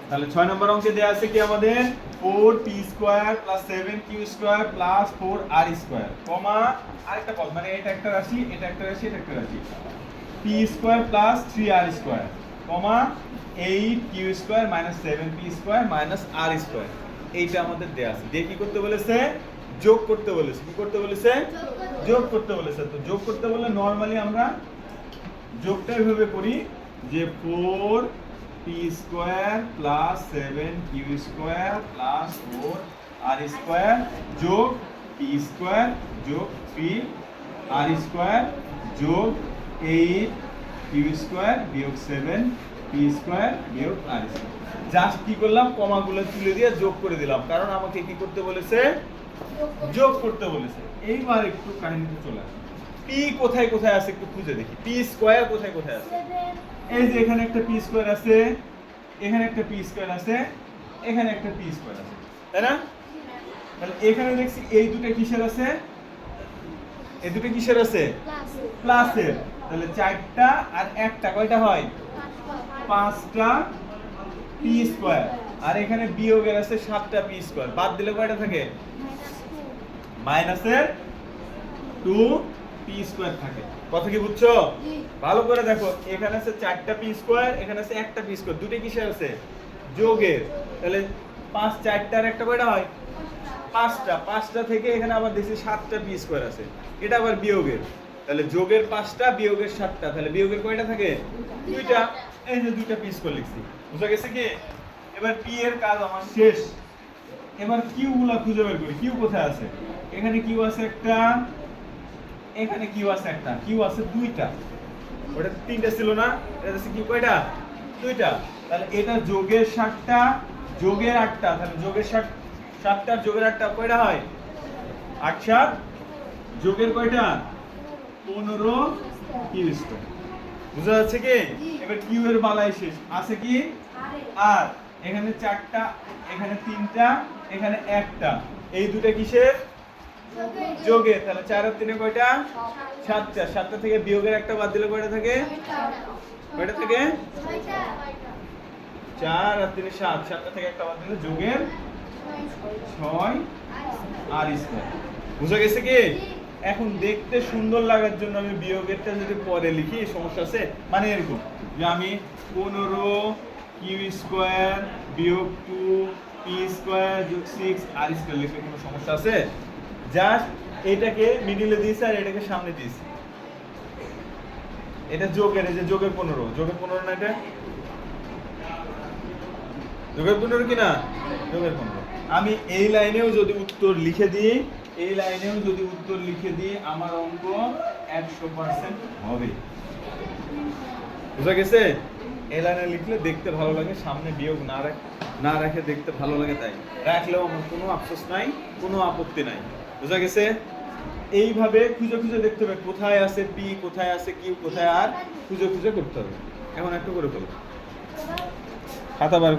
তাহলে 6 নম্বর অঙ্কে দেয়া আছে কি আমাদের 4p square plus 7q square plus 4r square comma আরেকটা পদ মানে এটা একটা রাশি এটা একটা রাশি এটা একটা রাশি p square plus 3r square comma 8q square minus 7p square minus r square এইটা আমাদের দেয়া আছে দিয়ে কি করতে বলেছে যোগ করতে বলেছে কি করতে বলেছে যোগ করতে বলেছে তো যোগ করতে বললে নরমালি আমরা যোগটা এইভাবে করি যে 4p square plus 7q square plus 4r square যোগ p স্কয়ার যোগ 3r স্কয়ার যোগ 8q স্কয়ার বিয়োগ 7p স্কয়ার বিয়োগ r স্কয়ার জাস্ট কি করলাম কমাগুলো তুলে দিয়ে যোগ করে দিলাম কারণ আমাকে কি করতে বলেছে যোগ করতে বলেছে এইবার একটু কাহিনীতে চলে আসি p কোথায় কোথায় আছে একটু খুঁজে দেখি p স্কয়ার কোথায় কোথায় আছে এই যে এখানে একটা p স্কয়ার আছে এখানে একটা p স্কয়ার আছে এখানে একটা p স্কয়ার আছে তাই না তাহলে এখানে দেখছি এই দুটো কিসের আছে এই দুটো কিসের আছে প্লাসের তাহলে চারটা আর একটা কয়টা হয় পাঁচটা p স্কয়ার আর এখানে বিয়োগের আছে 7টা p স্কয়ার বাদ দিলে কয়টা থাকে মাইনাসের 2p স্কয়ার থাকে কথা কি বুঝছো ভালো করে দেখো এখানে আছে 4টা p স্কয়ার এখানে আছে একটা p স্কয়ার দুটো কিসের আছে যোগের তাহলে 5 4টার একটা কয়টা হয় পাঁচটা থেকে এখানে আবার দেখছি 7টা p স্কয়ার আছে এটা আবার বিয়োগের তাহলে যোগের 5টা বিয়োগের 7টা তাহলে বিয়োগের কয়টা থাকে দুইটা এই যে দুইটা p স্কয়ার লিখছি বুঝা গেছে কি এবার p এর কাজ আমার শেষ এবার q গুলা খুঁজে বের করি q কোথায় আছে এখানে q আছে একটা এখানে q আছে একটা q আছে দুইটা ওটা তিনটা ছিল না এটা আছে q কয়টা দুইটা তাহলে এটা যোগের 7টা যোগের 8টা তাহলে যোগের 7টা যোগের 8টা কয়টা হয় 8 7 যোগের কয়টা 15 q স্কয়ার বুঝা যাচ্ছে কি এবার q এর বালাই শেষ আছে কি আর এখানে 4টা এখানে 3টা এখানে একটা এই দুটো কিসের যোগের তাহলে 4 আর 3 এ কয়টা 7টা 7টা থেকে বিয়োগের একটা বাদ দিলে কয়টা থাকে কয়টা থাকে 4 আর 3 7 7টা থেকে একটা বাদ দিলে যোগের 6 আর স্কয়ার বুঝা গেছে কি এখন দেখতে সুন্দর লাগার জন্য আমি বিয়োগেরটা যদি পরে লিখি সমস্যা আছে মানে এরকম যে আমি 15 q স্কয়ার বিয়োগ 2p স্কয়ার যোগ 6 r স্কয়ার লিখলে কোনো সমস্যা আছে জাস্ট এটাকে মিডলে দিয়েছি আর এটাকে সামনে দিয়েছি এটা যোগের এই যে যোগের 15 না এটা যোগের 15 কি না যোগের 15 আমি এই লাইনেও যদি উত্তর লিখে দিই আমার অঙ্ক 100% হবে বুঝা গেছে এই লাইনে লিখলে দেখতে ভালো লাগে সামনে বিয়োগ না রাখে দেখতে ভালো লাগে তাই রাখলেও আমার কোনো আফসোস নাই কোনো আপত্তি নাই বুঝা গেছে এইভাবে খুঁজে খুঁজে দেখতে হবে কোথায় আছে p কোথায় আছে q কোথায় r খুঁজে খুঁজে করতে হবে এখন একটু করে ফেলো খাতা বার